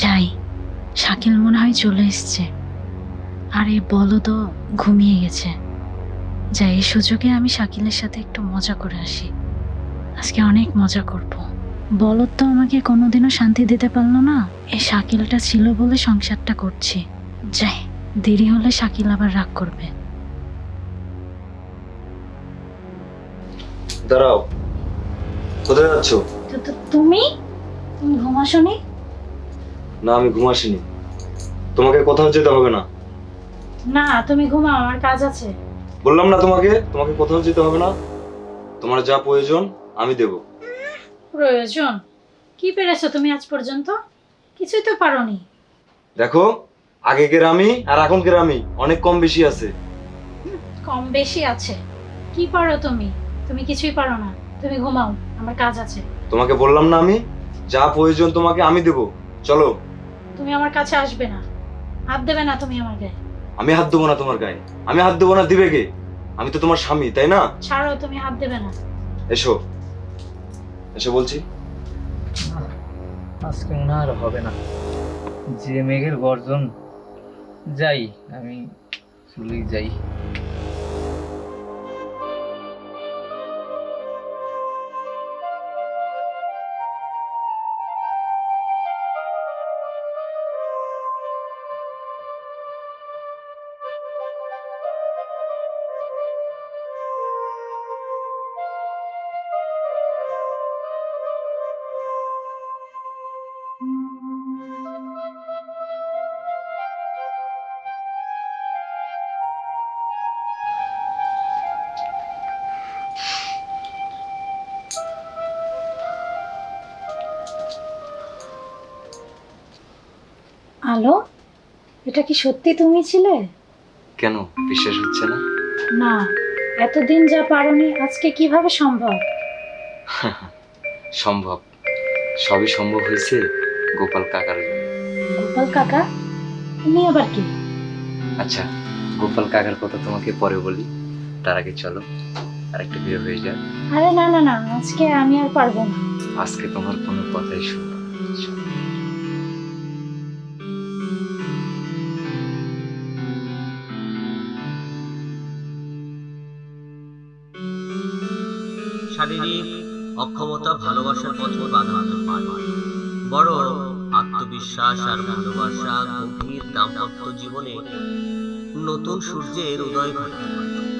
যাই, শাকিল মনে হয় চলে এসছে। আর এই বলদ ঘুমিয়ে গেছে। যাই, এই সুযোগে আমি শাকিলের সাথে একটু মজা করে আসি। আজকে অনেক মজা করব। বলদ তো আমাকে কোনোদিনও শান্তি দিতে পারলো না, এই শাকিলটা ছিল বলে সংসারটা করছি। যাই, দেরি হলে শাকিল আবার রাগ করবে। দাঁড়াও, কোথায় যাচ্ছ? তুমি তুমি ঘুমাসনি? না, আমি ঘুমাসিনি। তোমাকে কোথাও যেতে হবে না। না, তুমি ঘুমাও, আমার কাজ আছে। বললাম না তোমাকে তোমাকে কোথাও যেতে হবে না। তোমার যা প্রয়োজন আমি দেব। প্রয়োজন? কি পেরেছো তুমি আজ পর্যন্ত? কিছুই তো পারোনি। দেখো, আগেকের আমি আর এখনকার আমি অনেক কম বেশি আছে। কম বেশি আছে? কি পারো তুমি? তুমি কিছুই পারো না। তুমি ঘুমাও, আমার কাজ আছে। তোমাকে বললাম না আমি যা প্রয়োজন তোমাকে আমি দেব। চলো। তুমি আমার কাছে আসবে না, হাত দেবে না তুমি আমার গায়ে। আমি হাত দেবো না তোমার গায়ে। আমি হাত দেবো না, দিবে কে? আমি তো তোমার স্বামী, তাই না? ছাড়ো, তুমি হাত দেবে না। এসো, এসো বলছি। আজকে মনে আর হবে না, যে মেঘের গর্জন। যাই, আমি চলেই যাই। আলো, এটা কি সত্যি তুমি ছিলে? কেন বিশ্বাস হচ্ছে না? না, এতদিন যা পারোনি আজকে কিভাবে সম্ভব? সম্ভব, সবই সম্ভব হয়েছে গোপাল কাকার জন্য। গোপাল কাকা? তুমি আবার কি? আচ্ছা, গোপাল কাকার কথা তোমাকে পরে বলি, তার আগে চলো আরেকটু বের হয়ে যাক। আরে না না না, আজকে আমি আর পারবো না। আজকে তোমার কোনো কথাই শুনবো না। চলো। শারীরিক অক্ষমতা ভালোবাসার পথে বাধা হতে পারে, বড় আত্মবিশ্বাস আর ভালোবাসা গভীর দাম্পত্য জীবনে নতুন সূর্যের উদয় ঘটাতে পারে।